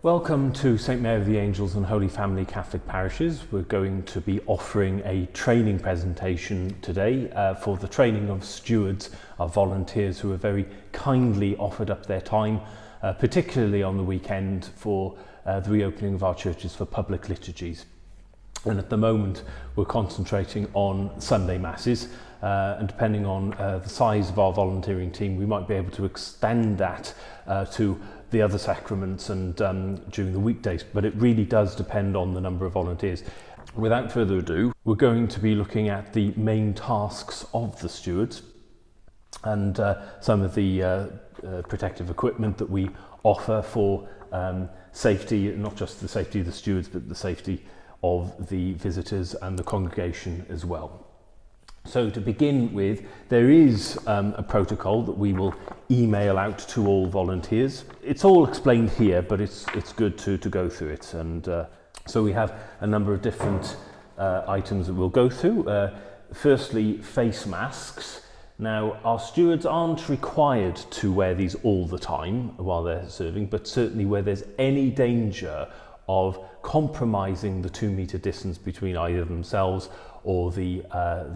Welcome to St Mary of the Angels and Holy Family Catholic Parishes. We're going to be offering a training presentation today for the training of stewards, our volunteers who have very kindly offered up their time, particularly on the weekend for the reopening of our churches for public liturgies. And at the moment we're concentrating on Sunday Masses, and depending on the size of our volunteering team we might be able to extend that to the other sacraments and during the weekdays, but it really does depend on the number of volunteers. Without further ado, we're going to be looking at the main tasks of the stewards and some of the protective equipment that we offer for safety, not just the safety of the stewards, but the safety of the visitors and the congregation as well. So to begin with, there is a protocol that we will email out to all volunteers. It's all explained here, but it's good to go through it. And so we have a number of different items that we'll go through. Firstly, face masks. Now, our stewards aren't required to wear these all the time while they're serving, but certainly where there's any danger of compromising the 2 metre distance between either themselves or the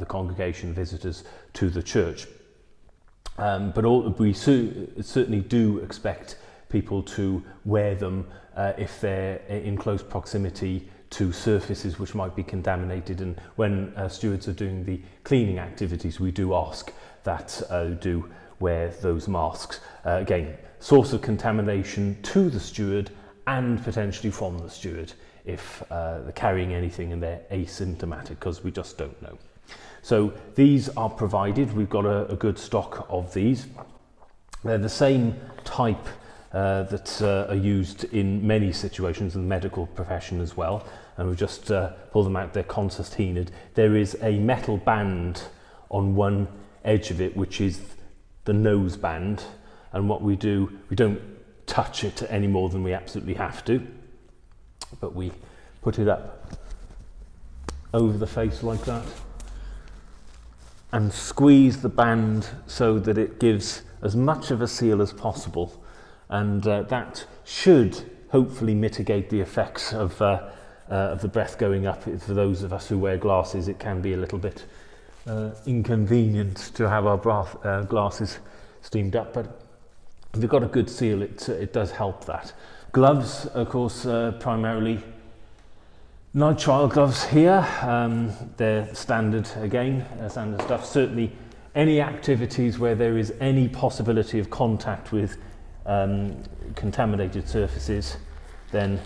congregation visitors to the church. But we certainly do expect people to wear them if they're in close proximity to surfaces which might be contaminated, and when stewards are doing the cleaning activities we do ask that do wear those masks. Again, source of contamination to the steward and potentially from the steward if they're carrying anything and they're asymptomatic, because we just don't know. So these are provided. We've got a good stock of these. They're the same type that are used in many situations in the medical profession as well, and we just pull them out. They're concertinaed. There is a metal band on one edge of it which is the nose band, and what we do, we don't touch it any more than we absolutely have to, but we put it up over the face like that and squeeze the band so that it gives as much of a seal as possible, and that should hopefully mitigate the effects of the breath going up. For those of us who wear glasses, it can be a little bit inconvenient to have our glasses steamed up, but if you've got a good seal, it does help that. Gloves, of course, primarily nitrile gloves here. They're standard again, standard stuff. Certainly any activities where there is any possibility of contact with contaminated surfaces, then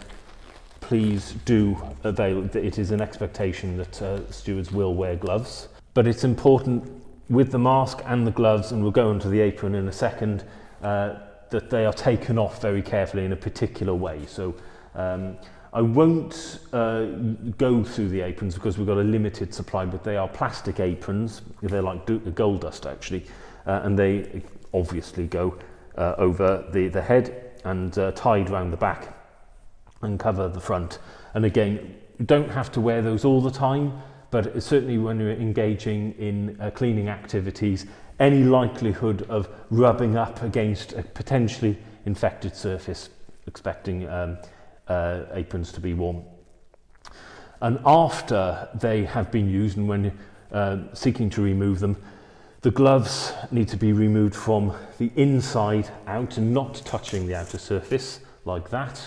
please do avail. It is an expectation that stewards will wear gloves. But it's important with the mask and the gloves, and we'll go into the apron in a second, that they are taken off very carefully in a particular way. So I won't go through the aprons because we've got a limited supply, but they are plastic aprons. They're like gold dust actually, and they obviously go over the head and tied around the back and cover the front. And again, you don't have to wear those all the time, but certainly when you're engaging in cleaning activities, any likelihood of rubbing up against a potentially infected surface, expecting aprons to be worn. And after they have been used and when seeking to remove them, the gloves need to be removed from the inside out and not touching the outer surface like that,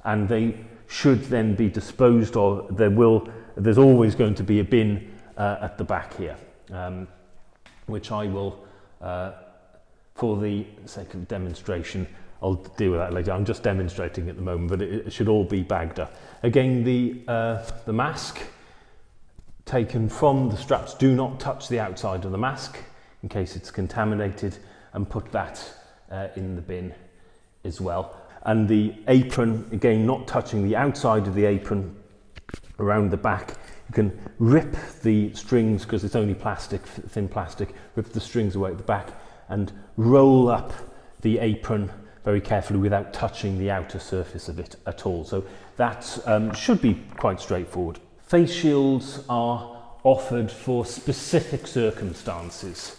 and they should then be disposed of. There's always going to be a bin at the back here, which I will, for the sake of demonstration, I'll deal with that later. I'm just demonstrating at the moment, but it should all be bagged up. Again, the mask taken from the straps. Do not touch the outside of the mask in case it's contaminated, and put that in the bin as well. And the apron, again, not touching the outside of the apron around the back. You can rip the strings, because it's only plastic, thin plastic, rip the strings away at the back and roll up the apron very carefully without touching the outer surface of it at all. So that should be quite straightforward. Face shields are offered for specific circumstances.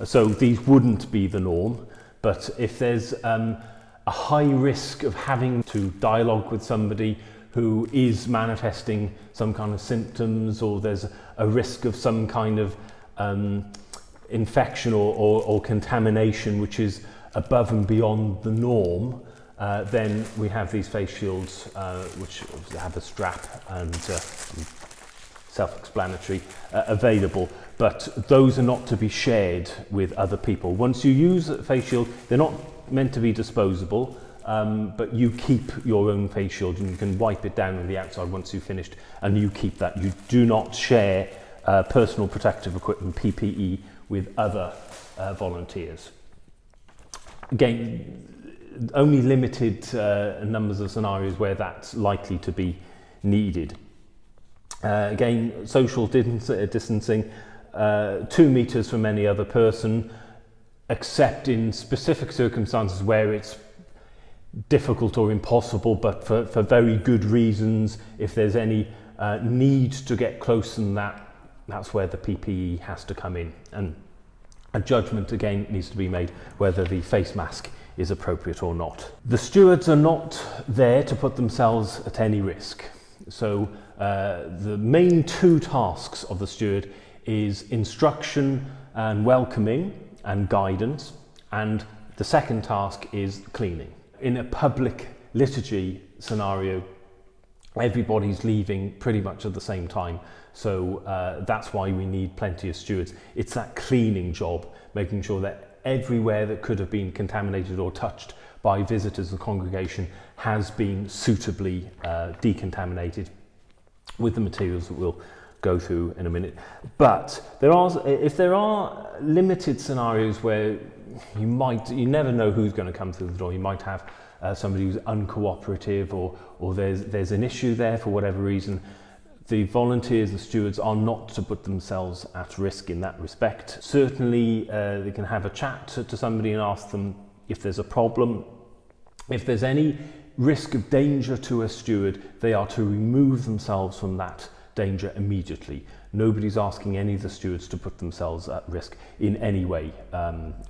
So these wouldn't be the norm, but if there's a a high risk of having to dialogue with somebody who is manifesting some kind of symptoms, or there's a risk of some kind of infection or contamination which is above and beyond the norm, then we have these face shields which have a strap and self-explanatory available, but those are not to be shared with other people. Once you use a face shield, they're not meant to be disposable, but you keep your own face shield and you can wipe it down on the outside once you've finished, and you keep that. You do not share personal protective equipment, PPE, with other volunteers. Again, only limited numbers of scenarios where that's likely to be needed. Again, social distancing, 2 meters from any other person, except in specific circumstances where it's difficult or impossible, but for very good reasons. If there's any need to get closer than that, that's where the PPE has to come in. And a judgment again needs to be made whether the face mask is appropriate or not. The stewards are not there to put themselves at any risk. So the main 2 tasks of the steward is instruction and welcoming and guidance, and the second task is cleaning. In a public liturgy scenario, everybody's leaving pretty much at the same time, so that's why we need plenty of stewards. It's that cleaning job, making sure that everywhere that could have been contaminated or touched by visitors of the congregation has been suitably decontaminated with the materials that we'll go through in a minute. But if there are limited scenarios where you never know who's going to come through the door. You might have somebody who's uncooperative, or there's an issue there for whatever reason. The volunteers, the stewards, are not to put themselves at risk in that respect. Certainly they can have a chat to somebody and ask them if there's a problem. If there's any risk of danger to a steward, they are to remove themselves from that danger immediately. Nobody's asking any of the stewards to put themselves at risk in any way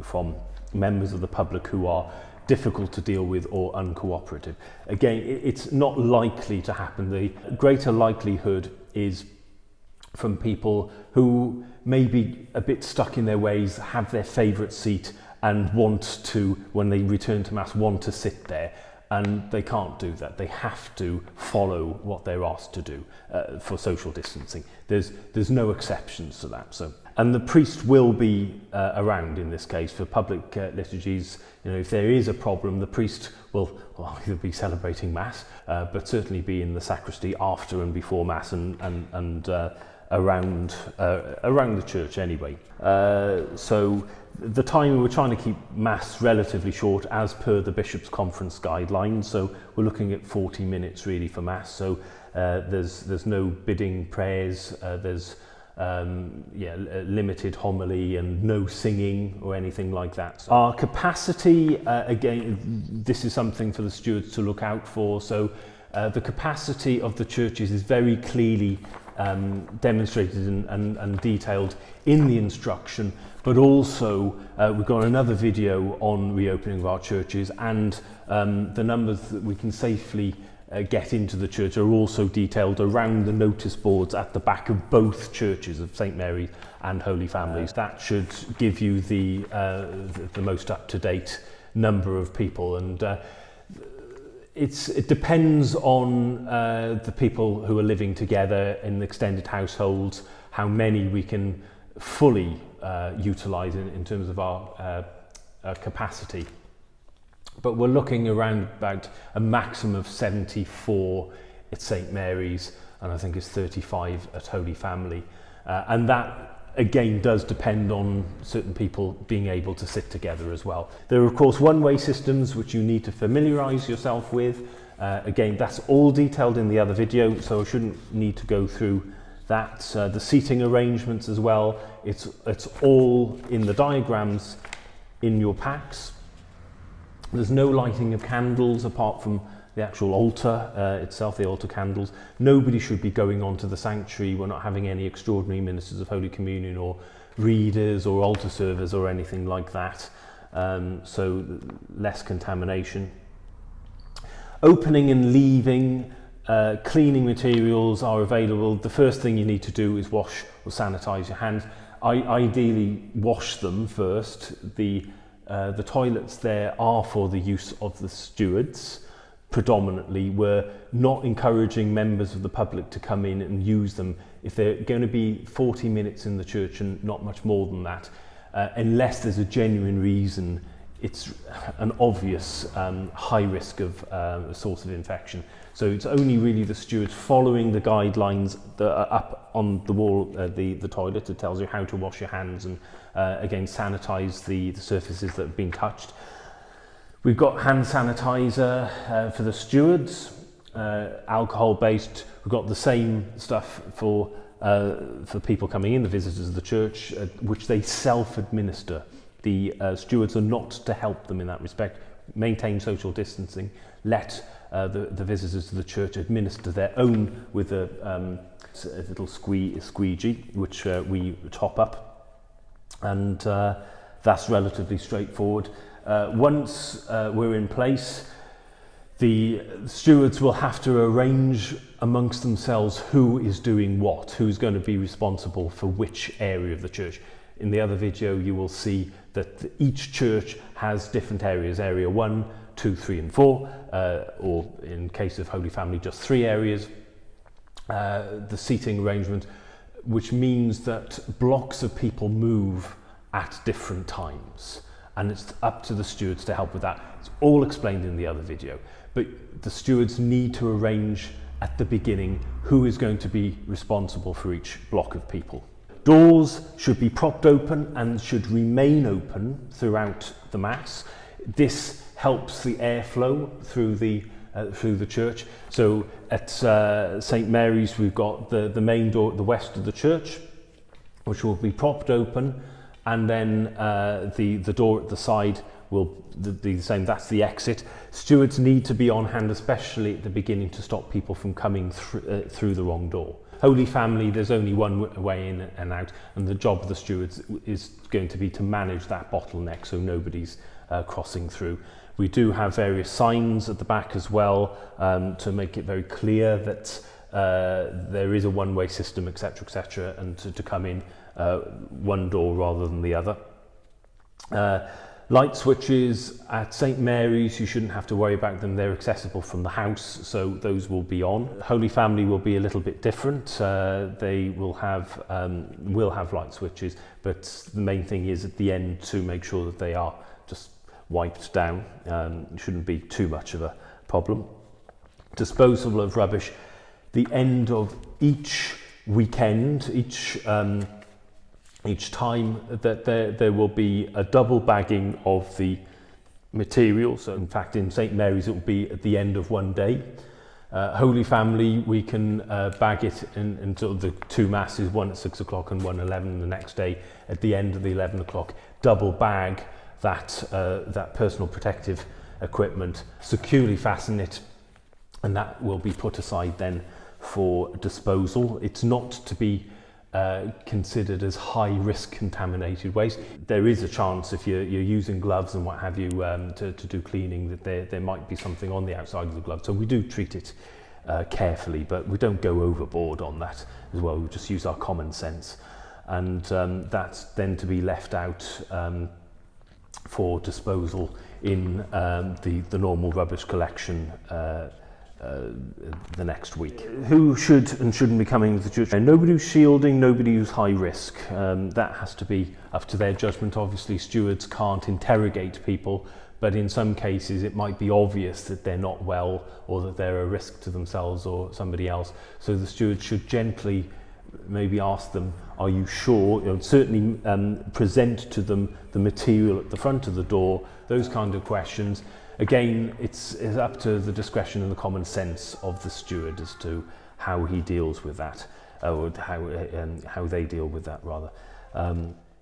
from members of the public who are difficult to deal with or uncooperative. Again, it's not likely to happen. The greater likelihood is from people who may be a bit stuck in their ways, have their favourite seat and want to, when they return to Mass, want to sit there. And they can't do that. They have to follow what they're asked to do for social distancing. There's no exceptions to that. And the priest will be around in this case for public liturgies. If there is a problem, the priest will either be celebrating Mass, but certainly be in the sacristy after and before Mass and around the church anyway. So the time, we're trying to keep Mass relatively short as per the Bishop's Conference guidelines, so we're looking at 40 minutes really for Mass. So there's no bidding prayers, there's limited homily and no singing or anything like that. Our capacity, again, this is something for the stewards to look out for. So the capacity of the churches is very clearly demonstrated and detailed in the instruction, but also we've got another video on reopening of our churches, and the numbers that we can safely get into the church are also detailed around the notice boards at the back of both churches of St Mary and Holy Families. That should give you the most up-to-date number of people, and it depends on the people who are living together in extended households, how many we can fully utilise in terms of our capacity. But we're looking around about a maximum of 74 at St Mary's, and I think it's 35 at Holy Family. And that, again, does depend on certain people being able to sit together as well. There are, of course, one-way systems which you need to familiarise yourself with. Again, that's all detailed in the other video, so I shouldn't need to go through that. The seating arrangements as well, it's all in the diagrams in your packs. There's no lighting of candles apart from the actual altar itself, the altar candles. Nobody should be going on to the sanctuary. We're not having any extraordinary ministers of Holy Communion or readers or altar servers or anything like that. So less contamination. Opening and leaving, cleaning materials are available. The first thing you need to do is wash or sanitize your hands. Ideally wash them first. The toilets there are for the use of the stewards predominantly. We're not encouraging members of the public to come in and use them if they're going to be 40 minutes in the church and not much more than that, unless there's a genuine reason. It's an obvious high risk of a source of infection. So it's only really the stewards following the guidelines that are up on the wall, the toilet. It tells you how to wash your hands and again sanitize the surfaces that have been touched. We've got hand sanitizer for the stewards, alcohol based. We've got the same stuff for people coming in, the visitors of the church, which they self-administer. The stewards are not to help them in that respect. Maintain social distancing. Let the visitors to the church administer their own with a little squeegee, which we top up, and that's relatively straightforward. Once we're in place, the stewards will have to arrange amongst themselves who is doing what, who's going to be responsible for which area of the church. In the other video, you will see that each church has different areas, area 1, 2, 3 and 4, or in case of Holy Family, just 3 areas. The seating arrangement, which means that blocks of people move at different times, and it's up to the stewards to help with that. It's all explained in the other video, but the stewards need to arrange at the beginning who is going to be responsible for each block of people. Doors should be propped open and should remain open throughout the Mass. This helps the airflow through the church. So at St Mary's, we've got the main door at the west of the church, which will be propped open, and then the door at the side will be the same. That's the exit. Stewards need to be on hand, especially at the beginning, to stop people from coming through the wrong door. Holy Family, there's only one way in and out, and the job of the stewards is going to be to manage that bottleneck so nobody's crossing through. We do have various signs at the back as well to make it very clear that there is a one-way system, etc., and to come in one door rather than the other. Light switches at St Mary's, you shouldn't have to worry about them. They're accessible from the house, so those will be on. Holy Family will be a little bit different. They will have light switches, but the main thing is at the end to make sure that they are just wiped down. Shouldn't be too much of a problem. Disposal of rubbish. The end of each weekend, each time that there will be a double bagging of the material. So in fact, in St Mary's, it will be at the end of one day. Holy Family, we can bag it until the 2 masses, one at 6 o'clock and one at 11 the next day. At the end of the 11 o'clock, double bag that personal protective equipment, securely fasten it, and that will be put aside then for disposal. It's not to be considered as high risk contaminated waste. There is a chance if you're using gloves and what have you to do cleaning that there might be something on the outside of the glove. So we do treat it carefully, but we don't go overboard on that as well. We just use our common sense, and that's then to be left out for disposal in the normal rubbish collection the next week. Who should and shouldn't be coming to the church? Nobody who's shielding, nobody who's high risk. That has to be up to their judgment. Obviously, stewards can't interrogate people, but in some cases it might be obvious that they're not well or that they're a risk to themselves or somebody else. So the steward should gently maybe ask them, are you sure? Certainly present to them the material at the front of the door, those kind of questions. Again, it's up to the discretion and the common sense of the steward as to how he deals with that, or how they deal with that rather.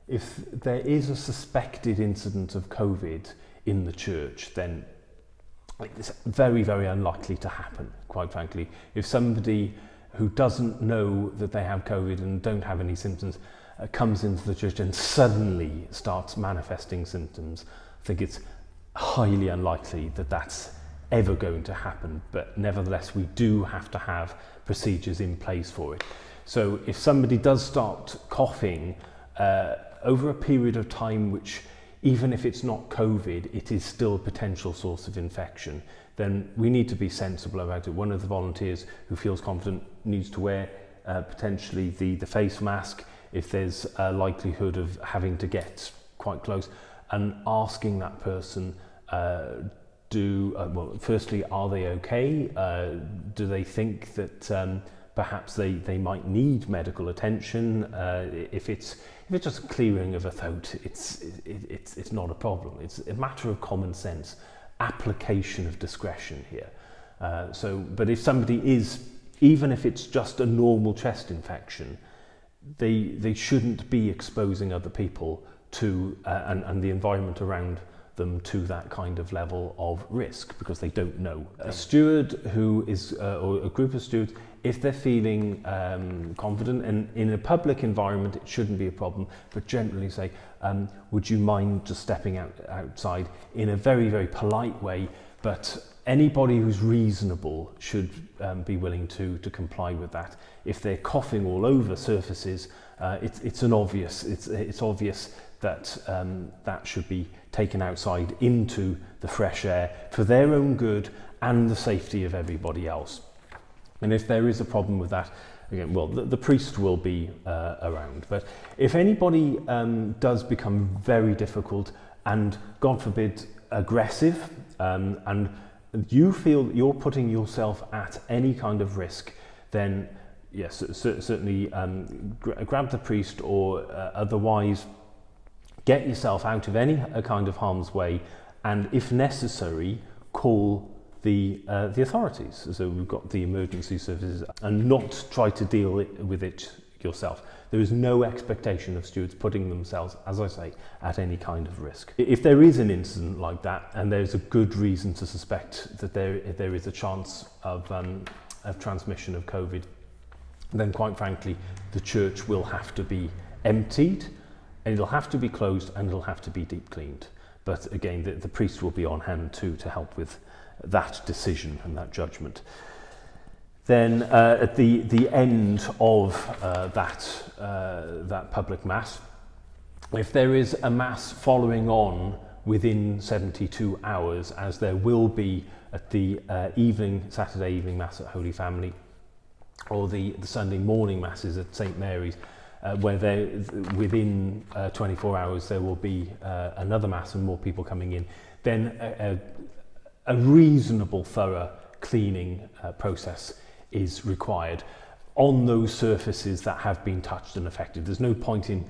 If there is a suspected incident of COVID in the church, then it's very, very unlikely to happen, quite frankly. If somebody who doesn't know that they have COVID and don't have any symptoms comes into the church and suddenly starts manifesting symptoms, I think it's highly unlikely that that's ever going to happen, but nevertheless we do have to have procedures in place for it. So if somebody does start coughing over a period of time, which even if it's not COVID, it is still a potential source of infection, then we need to be sensible about it. One of the volunteers who feels confident needs to wear potentially the face mask if there's a likelihood of having to get quite close, and asking that person, well, firstly, are they okay? Do they think that perhaps they might need medical attention? If it's just a clearing of a throat, it's not a problem. It's a matter of common sense, application of discretion here. But if somebody is, even if it's just a normal chest infection, they shouldn't be exposing other people to and the environment around them to that kind of level of risk, because they don't know. A steward who is, or a group of stewards, if they're feeling confident, and in a public environment it shouldn't be a problem, but generally say, would you mind just stepping outside, in a very, very polite way, but anybody who's reasonable should be willing to comply with that. If they're coughing all over surfaces, it's obvious that that should be taken outside into the fresh air for their own good and the safety of everybody else. And if there is a problem with that, again, well, the priest will be around. But if anybody does become very difficult and, God forbid, aggressive, and you feel you're putting yourself at any kind of risk, then yes, certainly grab the priest, or otherwise get yourself out of any kind of harm's way, and if necessary, call the authorities. So we've got the emergency services, and not try to deal with it yourself. There is no expectation of stewards putting themselves, as I say, at any kind of risk. If there is an incident like that, and there's a good reason to suspect that there is a chance of transmission of COVID, then quite frankly, the church will have to be emptied, and it'll have to be closed, and it'll have to be deep cleaned. But again, the priest will be on hand too to help with that decision and that judgment. Then at the end of that public mass, if there is a mass following on within 72 hours, as there will be at the Saturday evening mass at Holy Family, or the Sunday morning masses at St Mary's, where within 24 hours there will be another mass and more people coming in, then a reasonable, thorough cleaning process is required on those surfaces that have been touched and affected. There's no point in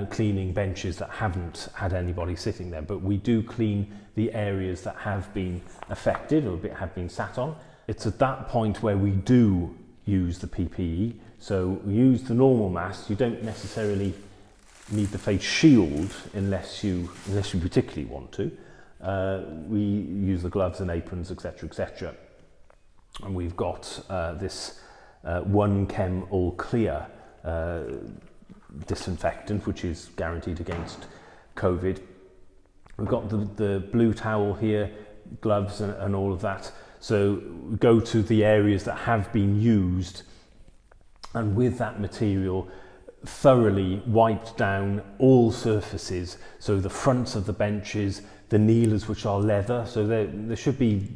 cleaning benches that haven't had anybody sitting there, but we do clean the areas that have been affected or have been sat on. It's at that point where we do use the PPE. So we use the normal mask. You don't necessarily need the face shield unless you particularly want to. We use the gloves and aprons, etc., etc. And we've got this 1-chem all clear disinfectant, which is guaranteed against COVID. We've got the blue towel here, gloves and all of that. So we go to the areas that have been used, and with that material thoroughly wiped down all surfaces, so the fronts of the benches, the kneelers, which are leather, so they should be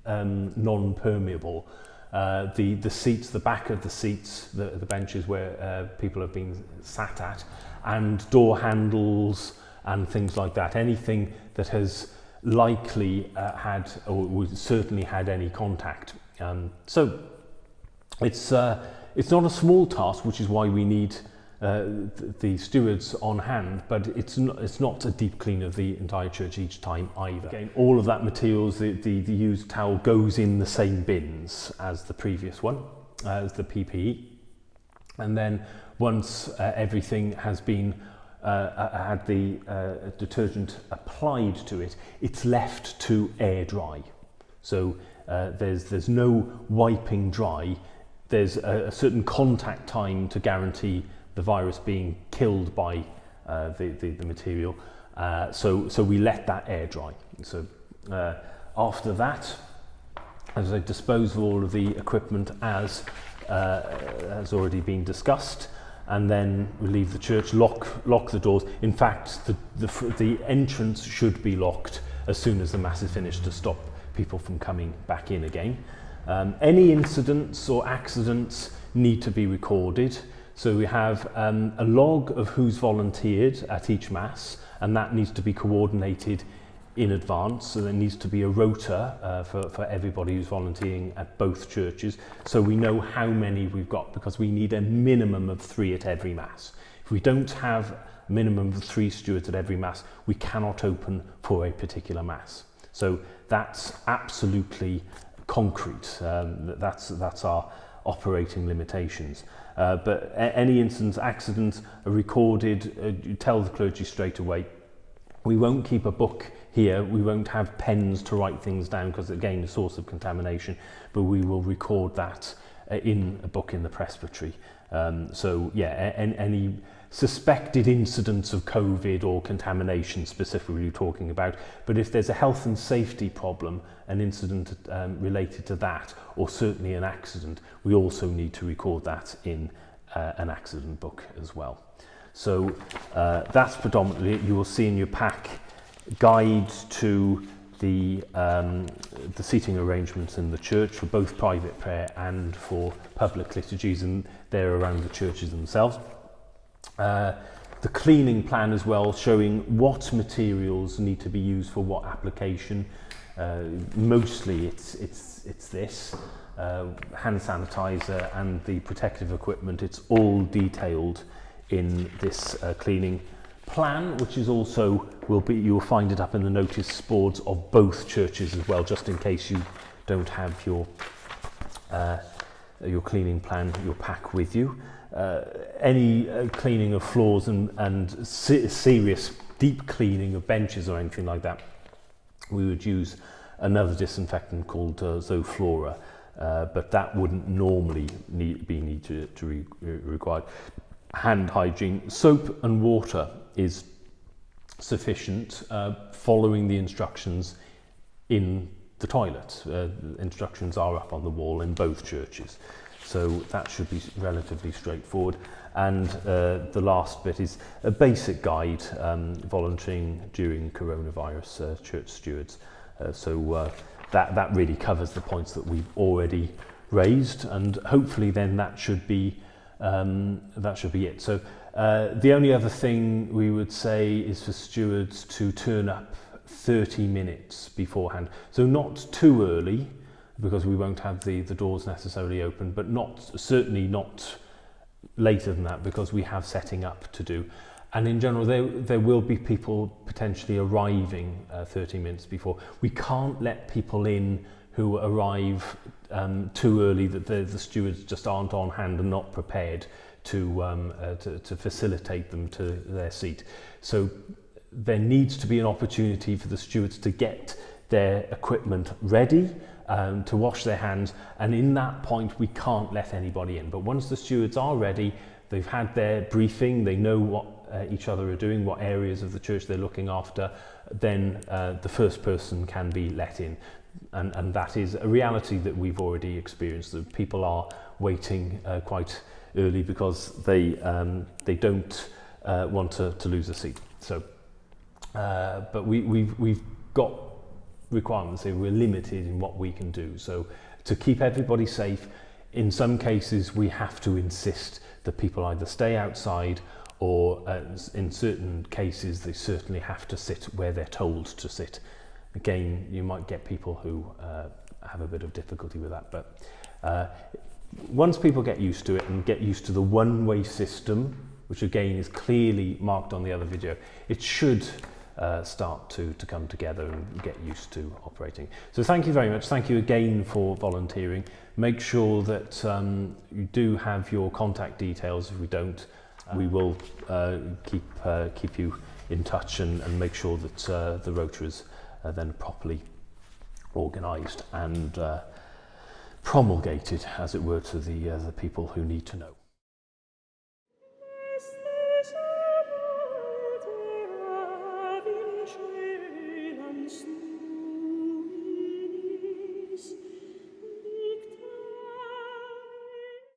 non-permeable. The seats, the back of the seats, the benches where people have been sat at, and door handles and things like that. Anything that has likely had, or would certainly had, any contact. So it's not a small task, which is why we need the stewards on hand, but it's not a deep clean of the entire church each time either. Again, all of that materials, the used towel goes in the same bins as the previous one, as the PPE. And then once everything has been had the detergent applied to it, it's left to air dry. So there's no wiping dry. There's a certain contact time to guarantee the virus being killed by the material. So we let that air dry. So after that, as they dispose of all of the equipment as has already been discussed, and then we leave the church, lock the doors. In fact, the entrance should be locked as soon as the Mass is finished to stop people from coming back in again. Any incidents or accidents need to be recorded. So we have a log of who's volunteered at each Mass, and that needs to be coordinated in advance. So there needs to be a rota for everybody who's volunteering at both churches, so we know how many we've got, because we need a minimum of 3 at every Mass. If we don't have a minimum of 3 stewards at every Mass, we cannot open for a particular Mass. So that's absolutely concrete. That's our operating limitations. But any incidents, accidents are recorded. You tell the clergy straight away. We won't keep a book here. We won't have pens to write things down, because again, a source of contamination. But we will record that in a book in the presbytery. So yeah, any suspected incidents of COVID or contamination specifically we're talking about. But if there's a health and safety problem, an incident related to that, or certainly an accident, we also need to record that in an accident book as well. So that's predominantly it. You will see in your pack guides to the seating arrangements in the church for both private prayer and for public liturgies, and they're around the churches themselves. The cleaning plan as well, showing what materials need to be used for what application. Mostly it's this hand sanitizer and the protective equipment. It's all detailed in this cleaning plan, which is also you'll find it up in the notice boards of both churches as well, just in case you don't have your cleaning plan, your pack with you. Any cleaning of floors and serious deep cleaning of benches or anything like that, we would use another disinfectant called Zoflora, but that wouldn't normally be required. Hand hygiene, soap and water is sufficient, following the instructions in the toilet. Instructions are up on the wall in both churches, so that should be relatively straightforward. And the last bit is a basic guide, volunteering during coronavirus, church stewards. So that really covers the points that we've already raised, and hopefully then that should be it. So the only other thing we would say is for stewards to turn up 30 minutes beforehand. So not too early, because we won't have the doors necessarily open, but certainly not later than that, because we have setting up to do. And in general, there will be people potentially arriving 30 minutes before. We can't let people in who arrive too early, that the stewards just aren't on hand and not prepared to facilitate them to their seat. So there needs to be an opportunity for the stewards to get their equipment ready, to wash their hands, and in that point we can't let anybody in. But once the stewards are ready, they've had their briefing, they know what each other are doing, what areas of the church they're looking after, then the first person can be let in. And that is a reality that we've already experienced, that people are waiting quite early because they don't want to lose a seat. So, but we've got requirements here. We're limited in what we can do. So to keep everybody safe, in some cases we have to insist that people either stay outside, or in certain cases they certainly have to sit where they're told to sit. Again, you might get people who have a bit of difficulty with that, but once people get used to it and get used to the one-way system, which again is clearly marked on the other video, it should start to come together and get used to operating. So thank you very much. Thank you again for volunteering. Make sure that you do have your contact details. If we don't, we will keep you in touch and make sure that the rota is then properly organised and promulgated, as it were, to the people who need to know.